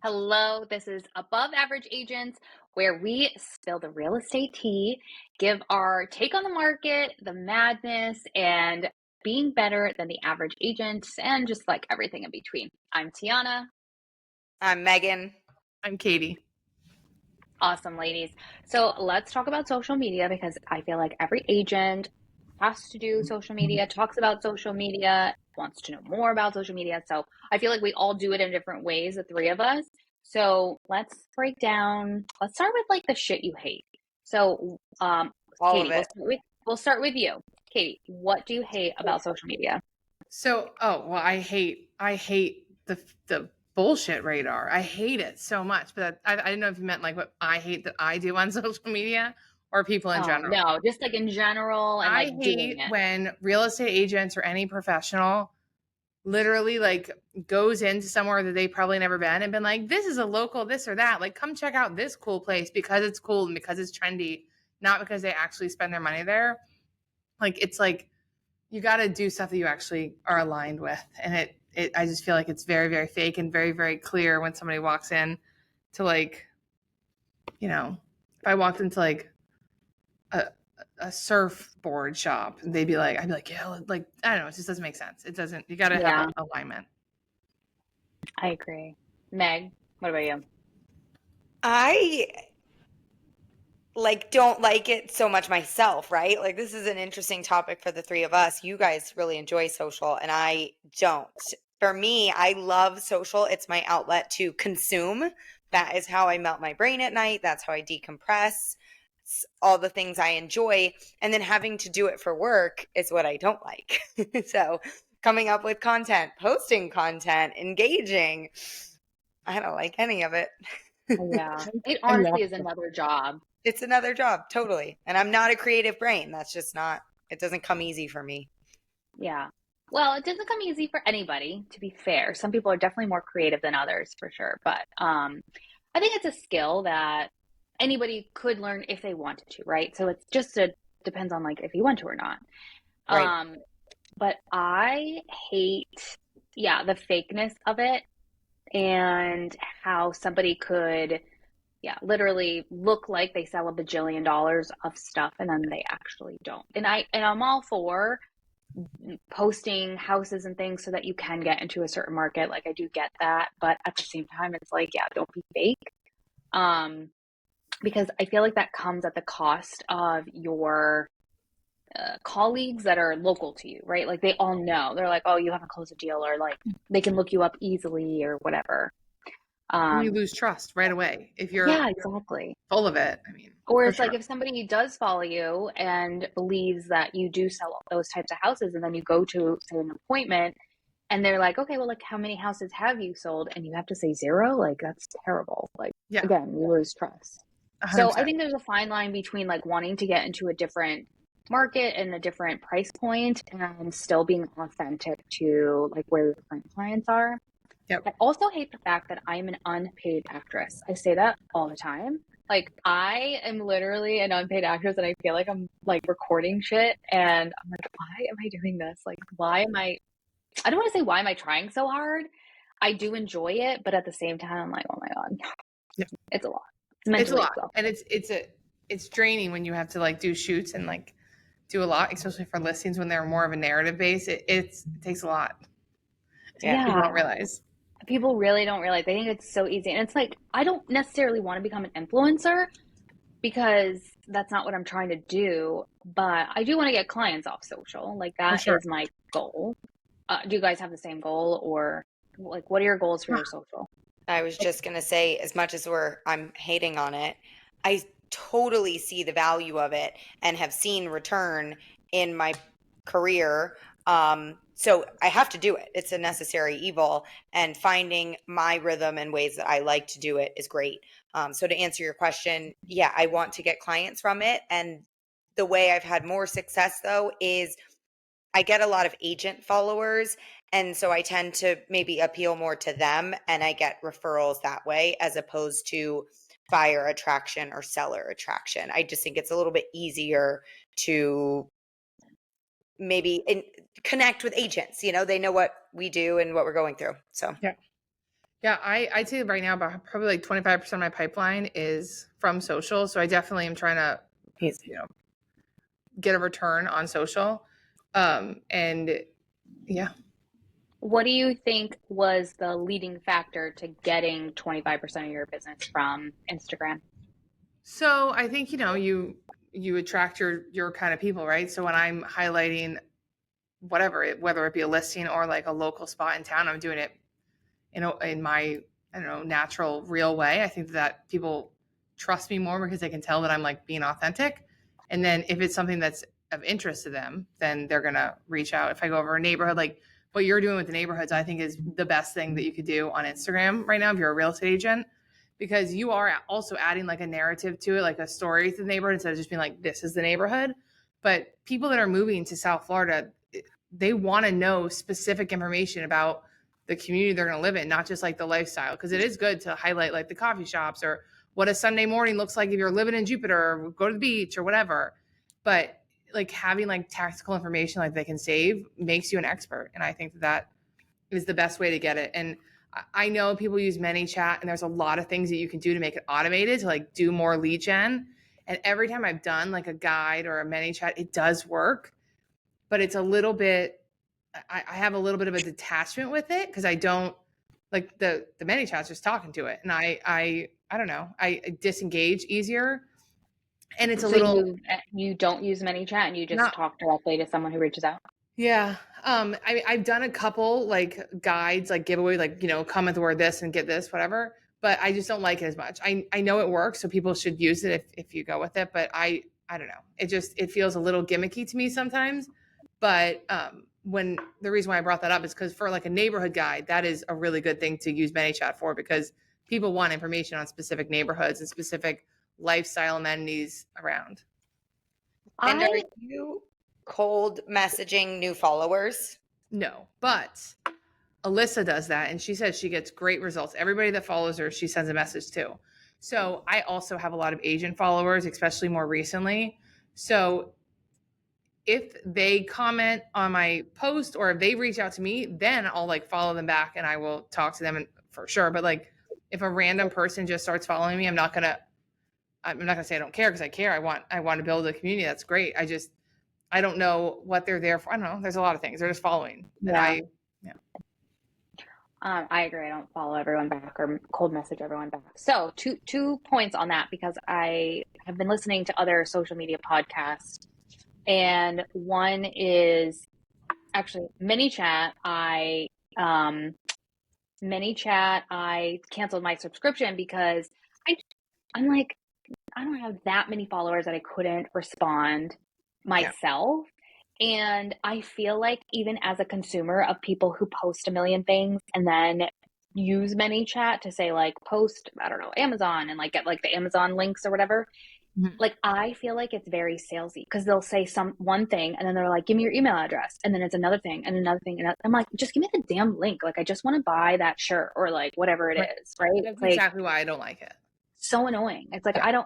Hello, this is Above Average Agents, where we spill the real estate tea, give our take on the market, the madness, and being better than the average agent, and just like everything in between. I'm Tiana. I'm Megan. I'm Katie. Awesome, ladies. So let's talk about social media because I feel like every agent has to do social media, talks about social media, wants to know more about social media. So I feel like we all do it in different ways, the three of us. So let's let's start with like the shit you hate. So, All of Katie, it. we'll start with you. Katie, what do you hate about social media? I hate the bullshit radar. I hate it so much. But I didn't know if you meant like what I hate that I do on social media or people in Oh, general. no, just like in general and I like doing hate it. when real estate agents or any professional literally like goes into somewhere that they probably never been and been like, this is a local this or that. Like, come check out this cool place because it's cool and because it's trendy, not because they actually spend their money there. Like, it's like you got to do stuff that you actually are aligned with. And I just feel like it's very, very fake and very, very clear when somebody walks in to like, if I walked into like a surfboard shop, they'd be like, I'd be like, yeah, like, I don't know. It just doesn't make sense. It doesn't, you got to have Yeah, alignment. I agree. Meg, what about you? I don't like it so much myself, right? Like this is an interesting topic for the three of us. You guys really enjoy social and I don't. For me, I love social. It's my outlet to consume. That is how I melt my brain at night. That's how I decompress. It's all the things I enjoy. And then having to do it for work is what I don't like. So coming up with content, posting content, engaging, I don't like any of it. Yeah, it I love honestly is another job. It's another job, totally. And I'm not a creative brain. That's just not, it doesn't come easy for me. Yeah. Well, it doesn't come easy for anybody, to be fair. Some people are definitely more creative than others for sure. But I think it's a skill that anybody could learn if they wanted to, right? So it's just a depends on like if you want to or not. Right. Um, but I hate, yeah, the fakeness of it and how somebody could, yeah, literally look like they sell a bajillion dollars of stuff and then they actually don't. And I'm all for posting houses and things so that you can get into a certain market. Like I do get that, but at the same time, it's like, yeah, don't be fake. Um, because I feel like that comes at the cost of your colleagues that are local to you, right? Like they all know. They're like, oh, you haven't closed a deal, or like they can look you up easily or whatever. And you Um, lose trust right away if yeah, you're exactly. full of it. I mean, Or for it's like sure. if somebody does follow you and believes that you do sell those types of houses, and then you go to say an appointment and they're like, okay, well, like how many houses have you sold? And you have to say zero. Like that's terrible. Like Yeah, again, you lose trust. So I 100%. think there's a fine line between like wanting to get into a different market and a different price point and still being authentic to like where your current clients are. Yep. I also hate the fact that I'm an unpaid actress. I say that all the time. Like I am literally an unpaid actress and I feel like I'm like recording shit and I'm like, why am I doing this? Like why am I don't want to say why am I trying so hard? I do enjoy it, but at the same time I'm like, oh my God, Yeah. it's a lot. It's It's a mentally lot. exhausting. And it's draining when you have to like do shoots and like do a lot, especially for listings when they're more of a narrative base. It takes a lot. And Yeah. people don't Yeah. realize. People really don't realize. They think it's so easy. And it's like, I don't necessarily want to become an influencer because that's not what I'm trying to do. But I do want to get clients off social. Like For that sure. is my goal. Do you guys have the same goal or like what are your goals for your social? I was just going to say, as much as I'm hating on it, I totally see the value of it and have seen return in my career. So I have to do it. It's a necessary evil, and finding my rhythm and ways that I like to do it is great. So to answer your question, yeah, I want to get clients from it. And the way I've had more success though is I get a lot of agent followers. And so I tend to maybe appeal more to them and I get referrals that way as opposed to buyer attraction or seller attraction. I just think it's a little bit easier to maybe connect with agents. You know, they know what we do and what we're going through. So, Yeah. Yeah, I'd say right now about probably like 25% of my pipeline is from social. So I definitely am trying to, you know, get a return on social. And yeah. What do you think was the leading factor to getting 25% of your business from Instagram? So I think, you attract your kind of people, right? So when I'm highlighting whether it be a listing or like a local spot in town, I'm doing it in my, I don't know, natural, real way. I think that people trust me more because they can tell that I'm like being authentic. And then if it's something that's of interest to them, then they're gonna reach out. If I go over a neighborhood, like what you're doing with the neighborhoods, I think is the best thing that you could do on Instagram right now if you're a real estate agent, because you are also adding like a narrative to it, like a story to the neighborhood instead of just being like, this is the neighborhood. But people that are moving to South Florida, they want to know specific information about the community they're going to live in, not just like the lifestyle. Because it is good to highlight like the coffee shops or what a Sunday morning looks like if you're living in Jupiter or go to the beach or whatever. But like having like tactical information like they can save makes you an expert. And I think that is the best way to get it. And I know people use ManyChat and there's a lot of things that you can do to make it automated to like do more lead gen. And every time I've done like a guide or a ManyChat, it does work, but it's a little bit, I have a little bit of a detachment with it because I don't like the ManyChat's just talking to it. And I don't know, I disengage easier. And it's a So little you don't use ManyChat and you just not, talk directly to someone who reaches out? yeah. I've done a couple like guides, like giveaway, like, come with the word this and get this, whatever. But I just don't like it as much. I know it works, so people should use it if you go with it. But I don't know. It feels a little gimmicky to me sometimes. But when the reason why I brought that up is because for like a neighborhood guide, that is a really good thing to use ManyChat for, because people want information on specific neighborhoods and specific lifestyle amenities around. And are I you cold messaging new followers? No, but Alyssa does that, and she says she gets great results. Everybody that follows her, she sends a message to. So I also have a lot of agent followers, especially more recently. So if they comment on my post or if they reach out to me, then I'll like follow them back and I will talk to them and for sure. But like if a random person just starts following me, I'm not gonna say I don't care, because I care. I want to build a community. That's great. I don't know what they're there for. I don't know. There's a lot of things. They're just following. Yeah. Yeah. I agree. I don't follow everyone back or cold message everyone back. So two points on that, because I have been listening to other social media podcasts, and one is actually ManyChat. I canceled my subscription because I'm like, I don't have that many followers that I couldn't respond myself. And I feel like even as a consumer of people who post a million things and then use ManyChat to say like post, I don't know, Amazon, and like get like the Amazon links or whatever, Mhm. like I feel like it's very salesy because they'll say one thing and then they're like, give me your email address, and then it's another thing and another thing, and I'm like, just give me the damn link. Like I just want to buy that shirt or like whatever it is, right? That's Like exactly why I don't like it. so annoying. It's like Yeah.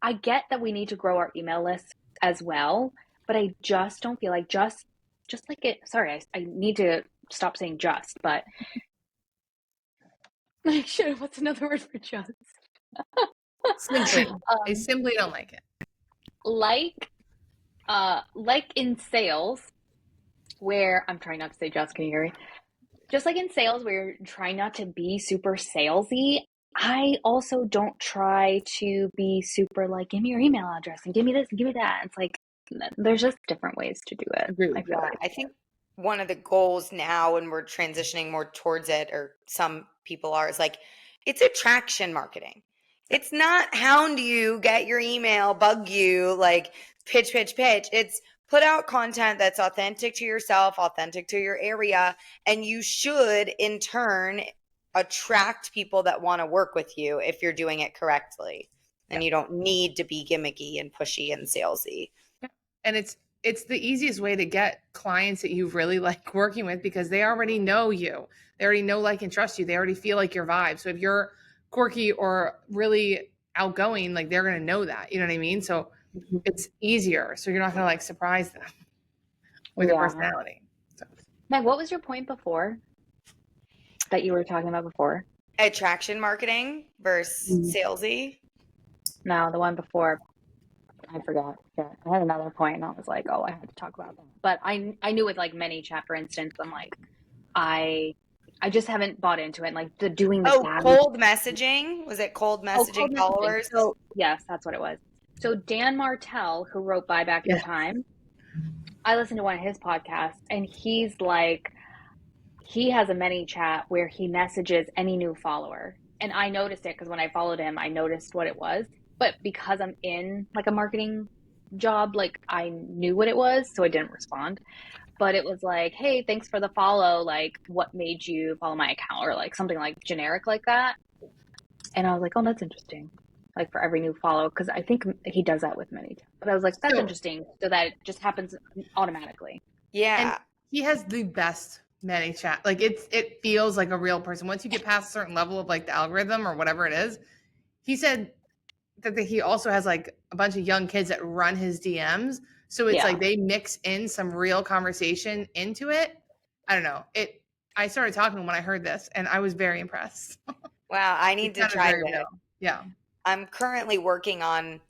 I get that we need to grow our email list as well, but I just don't feel like just like it. Sorry, I need to stop saying just, but like, shit, what's another word for just? Simply. I simply don't like it. Like in sales, where I'm trying not to say just, can you hear me? Just like in sales, where you're trying not to be super salesy, I also don't try to be super like, give me your email address and give me this and give me that. It's like, there's just different ways to do it. Agree with I you. feel like. I think one of the goals now, and we're transitioning more towards it, or some people are, is like it's attraction marketing. It's not hound you, get your email, bug you, like pitch, pitch, pitch. It's put out content that's authentic to yourself, authentic to your area, and you should in turn attract people that want to work with you if you're doing it correctly. And you don't need to be gimmicky and pushy and salesy. And it's the easiest way to get clients that you really like working with, because they already know you. They already know, like, and trust you. They already feel like your vibe. So if you're quirky or really outgoing, like, they're going to know that. You know what I mean? So it's easier. So you're not going to like surprise them with your Yeah. personality. So. Meg, what was your point before? that you were talking about before? Attraction marketing versus salesy. No, the one before. I forgot. Yeah, I had another point, and I was like, "Oh, I had to talk about that." But I knew with like ManyChat, for instance, I'm like, I just haven't bought into it. And like the doing the savvy. Cold messaging. Was it cold messaging Cold messaging. followers? So yes, that's what it was. So Dan Martell, who wrote Buy Back Your Time, I listened to one of his podcasts, and he's like, he has a ManyChat where he messages any new follower. And I noticed it because when I followed him, I noticed what it was. But because I'm in like a marketing job, like I knew what it was, so I didn't respond. But it was like, hey, thanks for the follow. Like, what made you follow my account? Or like something like generic like that. And I was like, oh, that's interesting. Like for every new follow, because I think he does that with ManyChat. But I was like, that's interesting. So that it just happens automatically. Yeah. And he has the best ManyChat. Like it feels like a real person. Once you get past a certain level of like the algorithm or whatever it is, he said that he also has like a bunch of young kids that run his DMs. So it's like they mix in some real conversation into it. I don't know. I started talking when I heard this, and I was very impressed. Wow, I need to try it. Real. Yeah. I'm currently working on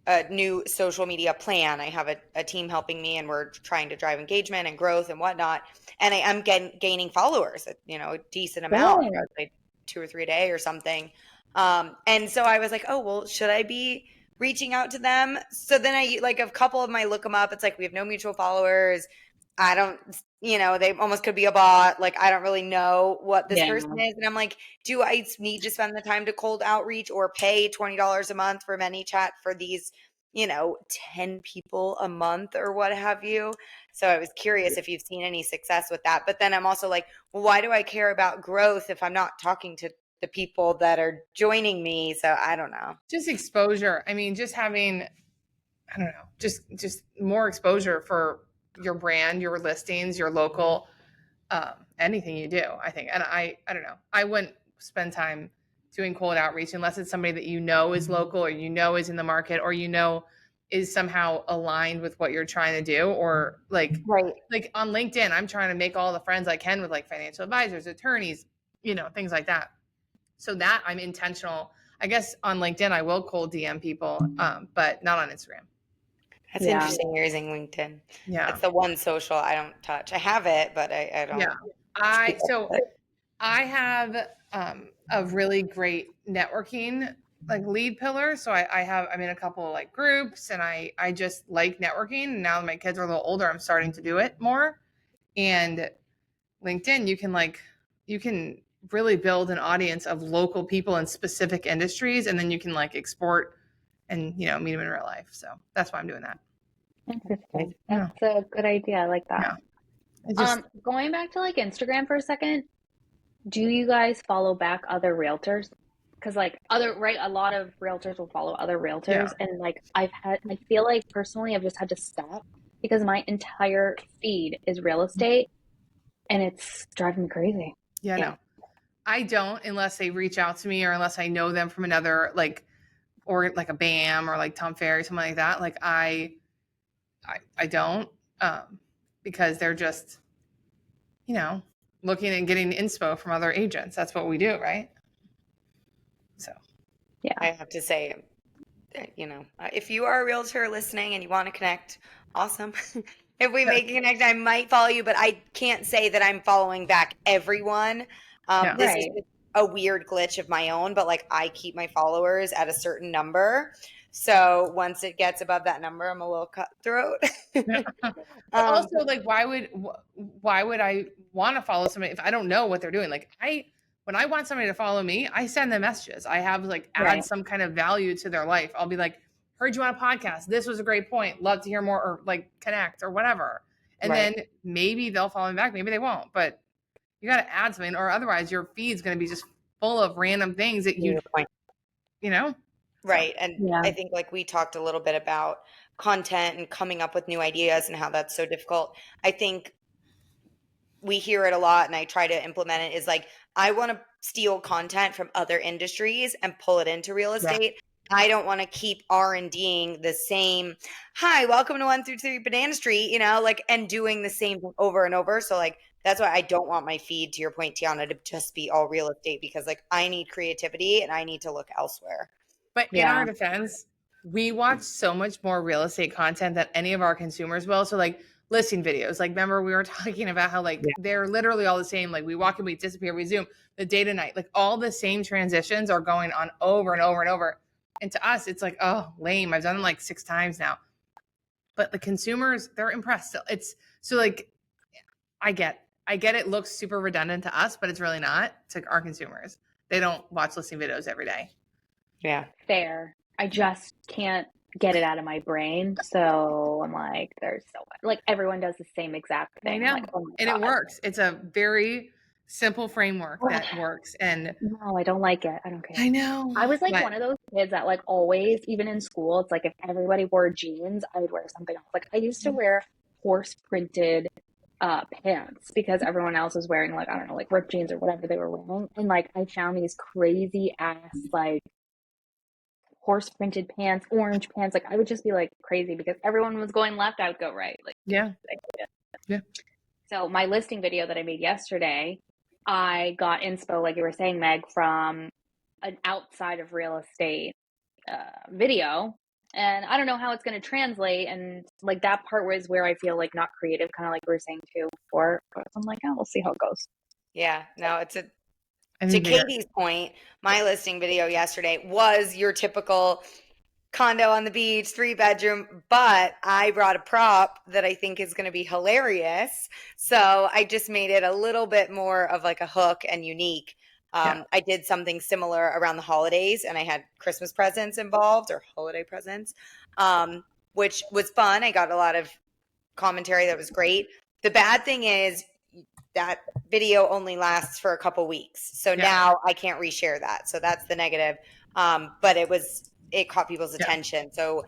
a new social media plan. I have a team helping me, and we're trying to drive engagement and growth and whatnot. And I'm gaining followers, a decent amount, like 2 or 3 a day or something. And so I was like, oh, well, should I be reaching out to them? So then I like a couple of my look them up. It's like, we have no mutual followers. I don't, they almost could be a bot. Like, I don't really know what this person is. And I'm like, do I need to spend the time to cold outreach or pay $20 a month for ManyChat for these, 10 people a month or what have you? So I was curious if you've seen any success with that. But then I'm also like, well, why do I care about growth if I'm not talking to the people that are joining me? So I don't know. Just exposure. I mean, just having, I don't know, just more exposure for your brand, your listings, your local, anything you do, I think. And I don't know. I wouldn't spend time doing cold outreach unless it's somebody that is local, or is in the market, or is somehow aligned with what you're trying to do, or like on LinkedIn, I'm trying to make all the friends I can with like financial advisors, attorneys, things like that. So that I'm intentional. I guess on LinkedIn I will cold DM people, but not on Instagram. That's interesting. You're using LinkedIn. Yeah. That's the one social I don't touch. I have it, but I don't. Yeah. I have a really great networking like lead pillar. So I'm in a couple of like groups, and I just like networking. Now that my kids are a little older, I'm starting to do it more. And LinkedIn, you can really build an audience of local people in specific industries, and then you can like export and meet them in real life. So that's why I'm doing that. Interesting. That's a good idea. I like that. Yeah. Going back to like Instagram for a second, do you guys follow back other realtors? Because like a lot of realtors will follow other realtors, and like I feel like personally I've just had to stop because my entire feed is real estate, and it's driving me crazy. Yeah, no. I don't, unless they reach out to me, or unless I know them from another, like, or like a BAM or like Tom Ferry, something like that. Like I don't, because they're just, looking and getting inspo from other agents. That's what we do, right? So, yeah. I have to say, if you are a realtor listening and you want to connect, awesome. If we make a connection, I might follow you, but I can't say that I'm following back everyone. This is a weird glitch of my own, but like I keep my followers at a certain number. So once it gets above that number, I'm a little cutthroat. Also, like, why would I want to follow somebody if I don't know what they're doing? Like when I want somebody to follow me, I send them messages. I have like add some kind of value to their life. I'll be like, heard you on a podcast. This was a great point. Love to hear more, or like connect or whatever. And then maybe they'll follow me back. Maybe they won't, but you got to add something, or otherwise your feed's going to be just full of random things that Right. And I think like we talked a little bit about content and coming up with new ideas and how that's so difficult. I think we hear it a lot, and I try to implement it, is like, I want to steal content from other industries and pull it into real estate. I don't want to keep R&Ding the same, hi, welcome to 1-3 Banana Street, and doing the same thing over and over. So like, That's why I don't want my feed, to your point, Tiana, to just be all real estate, because like I need creativity and I need to look elsewhere. But in Yeah. our defense, we watch so much more real estate content than any of our consumers will. So like listing videos, like remember we were talking about how like they're literally all the same. Like we walk and we disappear, we zoom, the day to night, like all the same transitions are going on over and over and over. And to us, it's like, oh, lame. I've done it like 6 times now. But the consumers, they're impressed. It's so like I get it looks super redundant to us, but it's really not to our consumers. They don't watch listing videos every day. Yeah. Fair. I just can't get it out of my brain. So I'm like, there's so much. Like everyone does the same exact I thing. know. Like, oh my And it God. works. It's a very simple framework that works. And No, I don't like it. I don't care. I know. I was like but one of those kids that like always, even in school, it's like if everybody wore jeans, I would wear something else. Like I used to wear horse printed pants because everyone else was wearing like, I don't know, like ripped jeans or whatever they were wearing. And like I found these crazy ass like horse printed pants, orange pants. Like I would just be like crazy because everyone was going left, I would go right. Like yeah. Yeah. so my listing video that I made yesterday, I got inspo, like you were saying, Meg, from an outside of real estate video. And I don't know how it's going to translate. And like that part was where I feel like not creative, kind of like we were saying too before. But I'm like, oh, we'll see how it goes. Yeah. No, it's a, I to think they are. Katie's point, my listing video yesterday was your typical condo on the beach, 3-bedroom, but I brought a prop that I think is going to be hilarious. So I just made it a little bit more of like a hook and unique. Yeah. I did something similar around the holidays and I had Christmas presents involved or holiday presents, which was fun. I got a lot of commentary that was great. The bad thing is that video only lasts for a couple weeks. So now I can't reshare that. So that's the negative. But it caught people's attention. So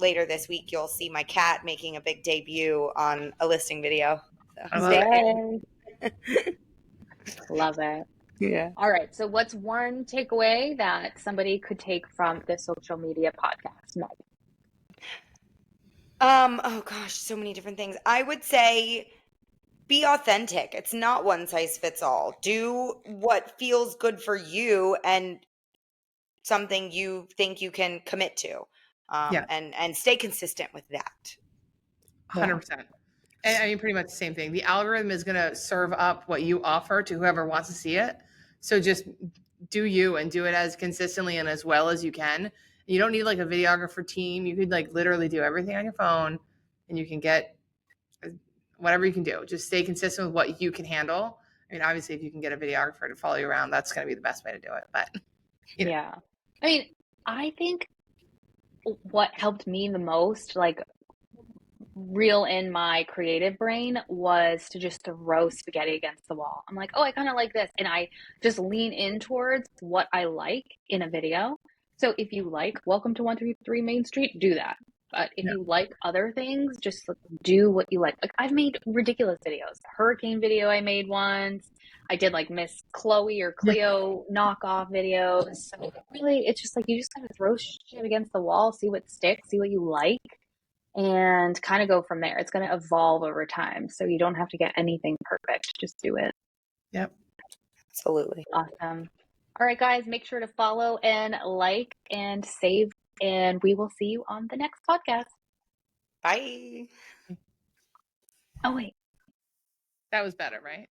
later this week, you'll see my cat making a big debut on a listing video. So I love Yay. Love it. Yeah. All right. So what's one takeaway that somebody could take from the social media podcast, Meg? Oh gosh, so many different things. I would say be authentic. It's not one size fits all. Do what feels good for you and something you think you can commit to. And stay consistent with that. 100%. And I mean, pretty much the same thing. The algorithm is going to serve up what you offer to whoever wants to see it. So just do you and do it as consistently and as well as you can. You don't need like a videographer team. You could like literally do everything on your phone and you can get whatever you can do. Just stay consistent with what you can handle. I mean, obviously, if you can get a videographer to follow you around, that's going to be the best way to do it. But yeah, I mean, I think what helped me the most, like real in my creative brain, was to just throw spaghetti against the wall. I'm like, oh, I kind of like this. And I just lean in towards what I like in a video. So if you like Welcome to 133 Main Street, do that. But if you like other things, just do what you like. Like I've made ridiculous videos. The hurricane video I made once. I did like Miss Chloe or Cleo knockoff videos. So really, it's just like you just gotta throw shit against the wall, see what sticks, see what you like, and kind of go from there. It's going to evolve over time. So you don't have to get anything perfect. Just do it. Yep. Absolutely. Awesome. All right, guys, make sure to follow and like and save. And we will see you on the next podcast. Bye. Oh, wait. That was better, right?